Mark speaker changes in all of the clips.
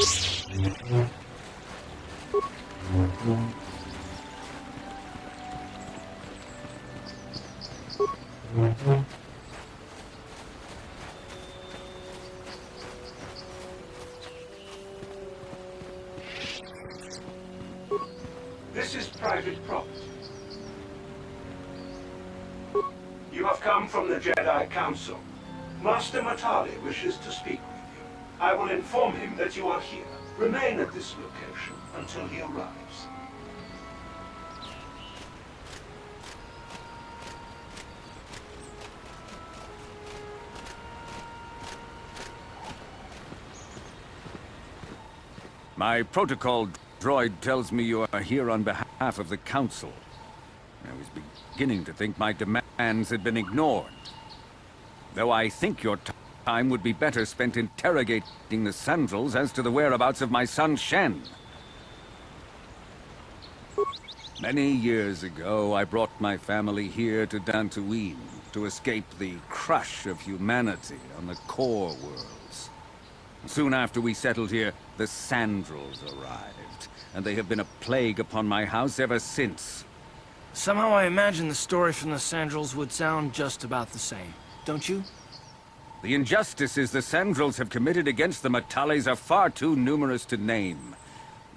Speaker 1: This is private property. You have come from the Jedi Council. Master Matali wishes to speak with you. I will inform him that you are here. Remain at this location until he arrives.
Speaker 2: My protocol droid tells me you are here on behalf of the Council. I was beginning to think my demands had been ignored. Though I think your time would be better spent interrogating the Sandrels as to the whereabouts of my son Shen. Many years ago, I brought my family here to Dantooine to escape the crush of humanity on the core worlds. Soon after we settled here, the Sandrels arrived, and they have been a plague upon my house ever since.
Speaker 3: Somehow I imagine the story from the Sandrels would sound just about the same, don't you?
Speaker 2: The injustices the Sandrels have committed against the Matalis are far too numerous to name.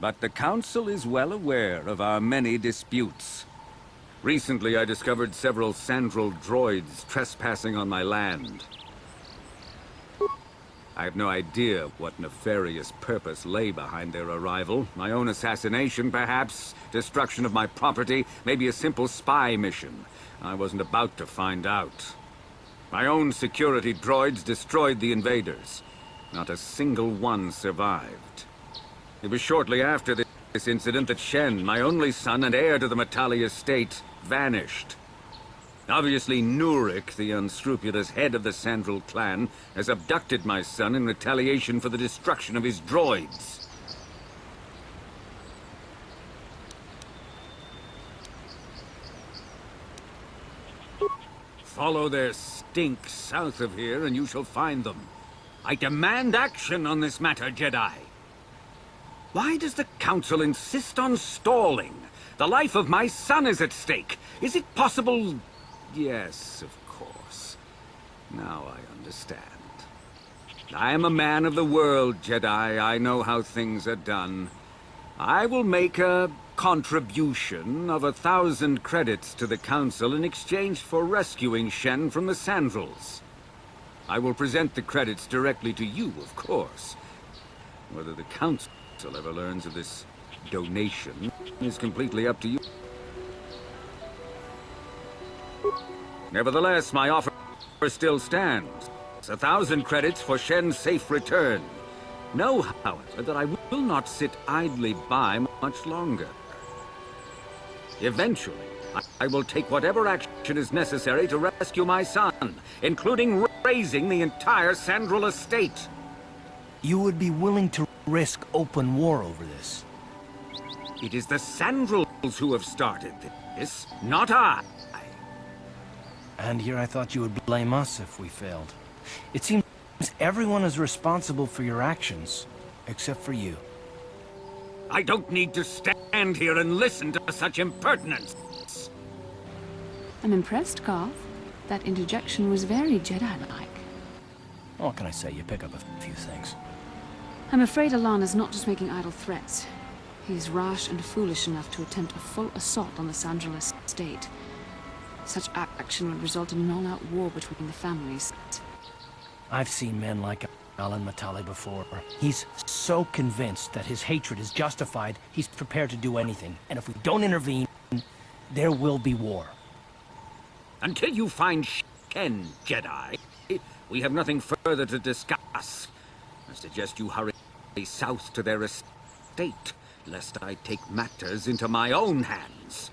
Speaker 2: But the Council is well aware of our many disputes. Recently, I discovered several Sandrel droids trespassing on my land. I have no idea what nefarious purpose lay behind their arrival. My own assassination, perhaps? Destruction of my property? Maybe a simple spy mission? I wasn't about to find out. My own security droids destroyed the invaders. Not a single one survived. It was shortly after this incident that Shen, my only son and heir to the Matali estate, vanished. Obviously, Nurik, the unscrupulous head of the Sandrel clan, has abducted my son in retaliation for the destruction of his droids. Follow their stink south of here and you shall find them. I demand action on this matter, Jedi. Why does the Council insist on stalling? The life of my son is at stake. Is it possible... Yes, of course. Now I understand. I am a man of the world, Jedi. I know how things are done. I will make a contribution of 1,000 credits to the Council in exchange for rescuing Shen from the Sandrels. I will present the credits directly to you, of course. Whether the Council ever learns of this donation is completely up to you. Nevertheless, my offer still stands. 1,000 credits for Shen's safe return. Know, however, that I will not sit idly by much longer. Eventually, I will take whatever action is necessary to rescue my son, including raising the entire Sandrel estate.
Speaker 3: You would be willing to risk open war over this?
Speaker 2: It is the Sandrels who have started this, not I.
Speaker 3: And here I thought you would blame us if we failed. It seems everyone is responsible for your actions, except for you.
Speaker 2: I don't need to stand here and listen to such impertinence.
Speaker 4: I'm impressed, Garth. That interjection was very Jedi-like.
Speaker 3: What can I say? You pick up a few things.
Speaker 4: I'm afraid Alana's not just making idle threats. He's rash and foolish enough to attempt a full assault on the Sandrel estate. Such action would result in an all-out war between the families.
Speaker 3: I've seen men like Alan Matali before. He's so convinced that his hatred is justified, he's prepared to do anything. And if we don't intervene, there will be war.
Speaker 2: Until you find Shen, Jedi, we have nothing further to discuss. I suggest you hurry south to their estate, lest I take matters into my own hands.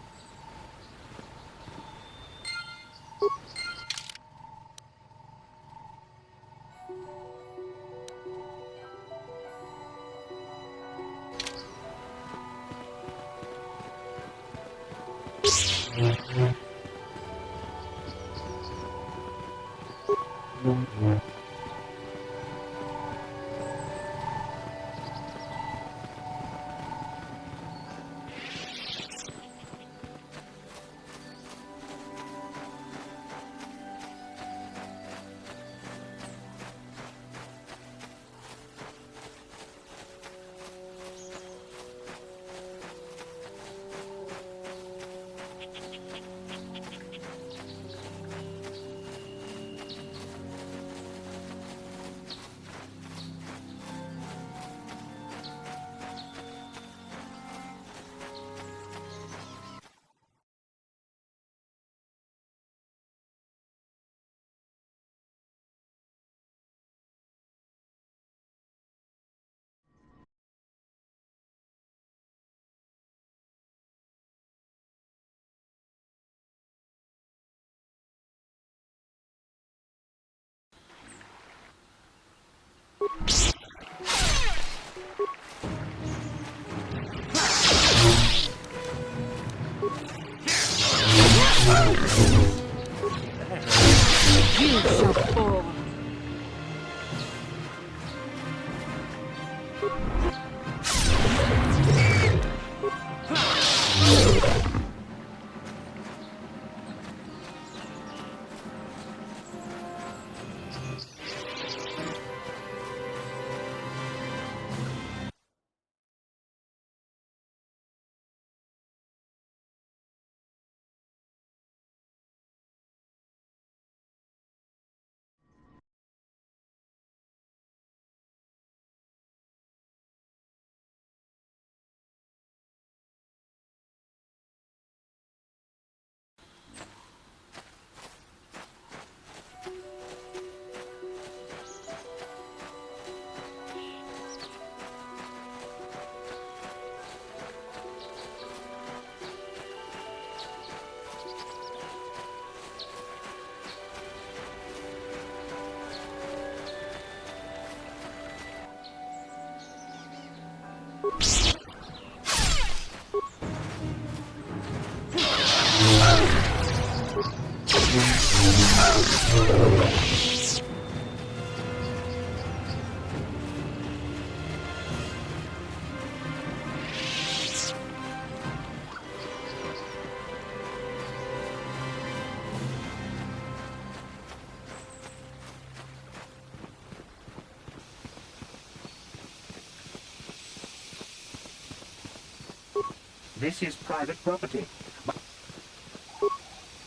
Speaker 5: This is private property.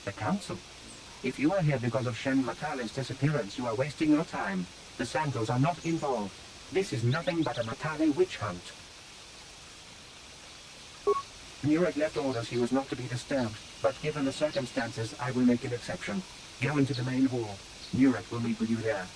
Speaker 5: The council. If you are here because of Shen Matale's disappearance, you are wasting your time. The Sandals are not involved. This is nothing but a Matale witch hunt. Nurek left orders he was not to be disturbed, but given the circumstances, I will make an exception. Go into the main hall. Nurek will meet with you there.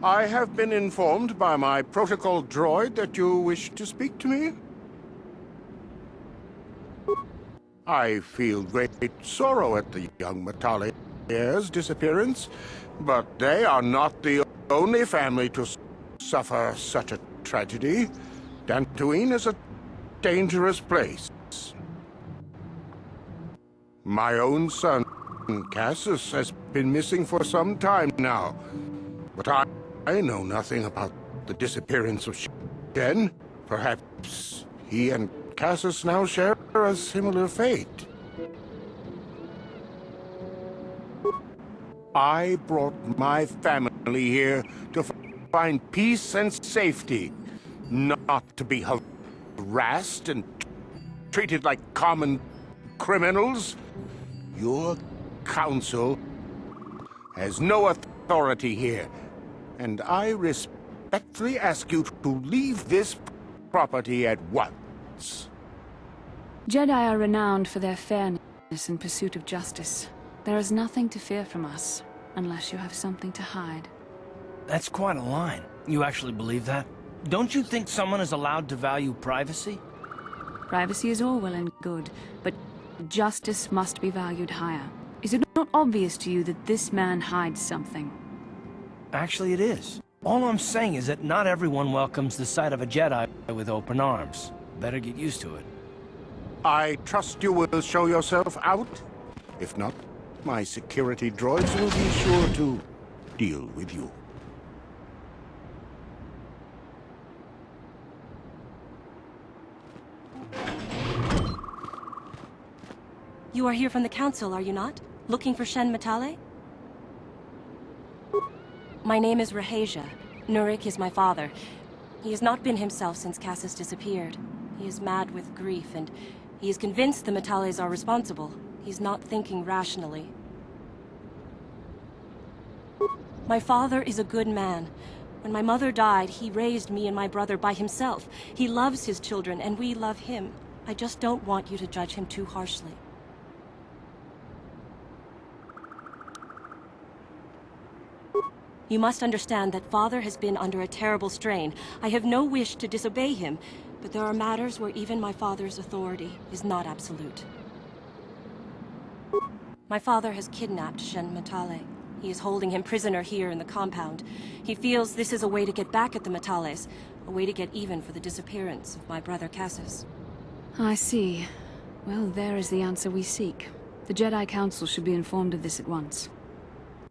Speaker 6: I have been informed by my protocol droid that you wish to speak to me. I feel great sorrow at the young Matale heirs' disappearance, but they are not the only family to suffer such a tragedy. Dantooine is a dangerous place. My own son, Cassius, has been missing for some time now, but I know nothing about the disappearance of Shen. Perhaps he and Cassius now share a similar fate. I brought my family here to find peace and safety, not to be harassed and treated like common criminals. Your council has no authority here, and I respectfully ask you to leave this property at once.
Speaker 4: Jedi are renowned for their fairness and pursuit of justice. There is nothing to fear from us, unless you have something to hide.
Speaker 3: That's quite a line. You actually believe that? Don't you think someone is allowed to value privacy?
Speaker 4: Privacy is all well and good, but justice must be valued higher. Is it not obvious to you that this man hides something?
Speaker 3: Actually, it is. All I'm saying is that not everyone welcomes the sight of a Jedi with open arms. Better get used to it.
Speaker 6: I trust you will show yourself out. If not, my security droids will be sure to deal with you.
Speaker 7: You are here from the Council, are you not? Looking for Shen Matale? My name is Rahasia. Nurek is my father. He has not been himself since Cassius disappeared. He is mad with grief, and he is convinced the Matales are responsible. He's not thinking rationally. My father is a good man. When my mother died, he raised me and my brother by himself. He loves his children, and we love him. I just don't want you to judge him too harshly. You must understand that Father has been under a terrible strain. I have no wish to disobey him, but there are matters where even my father's authority is not absolute. My father has kidnapped Shen Matale. He is holding him prisoner here in the compound. He feels this is a way to get back at the Matales, a way to get even for the disappearance of my brother Cassius.
Speaker 4: I see. Well, there is the answer we seek. The Jedi Council should be informed of this at once.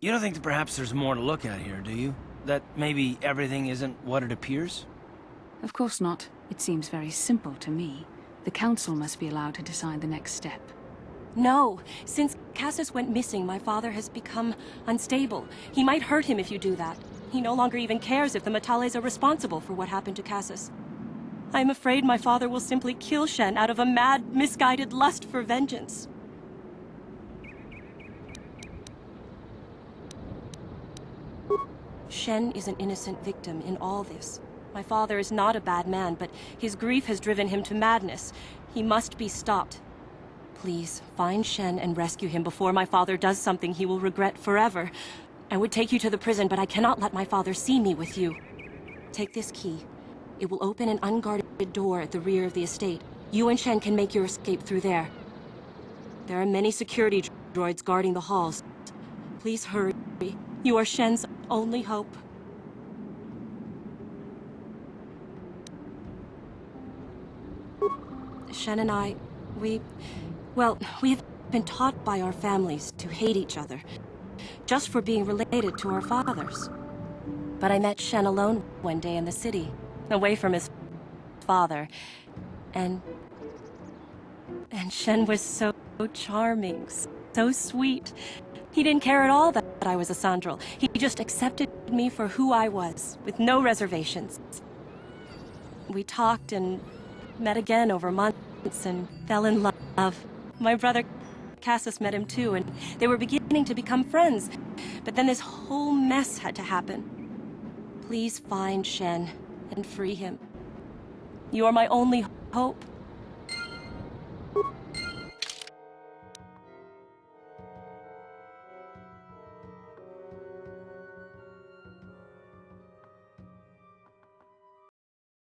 Speaker 3: You don't think that perhaps there's more to look at here, do you? That maybe everything isn't what it appears?
Speaker 4: Of course not. It seems very simple to me. The Council must be allowed to decide the next step.
Speaker 7: No. Since Cassius went missing, my father has become unstable. He might hurt him if you do that. He no longer even cares if the Matales are responsible for what happened to Cassius. I am afraid my father will simply kill Shen out of a mad, misguided lust for vengeance. Shen is an innocent victim in all this. My father is not a bad man, but his grief has driven him to madness. He must be stopped. Please, find Shen and rescue him before my father does something he will regret forever. I would take you to the prison, but I cannot let my father see me with you. Take this key. It will open an unguarded door at the rear of the estate. You and Shen can make your escape through there. There are many security droids guarding the halls. Please hurry. You are Shen's only hope. Shen and I, we have been taught by our families to hate each other, just for being related to our fathers. But I met Shen alone one day in the city, away from his father, and Shen was so charming, so sweet. He didn't care at all that I was a Sandral. He just accepted me for who I was, with no reservations. We talked and met again over months and fell in love. My brother Cassius met him too, and they were beginning to become friends. But then this whole mess had to happen. Please find Shen and free him. You are my only hope.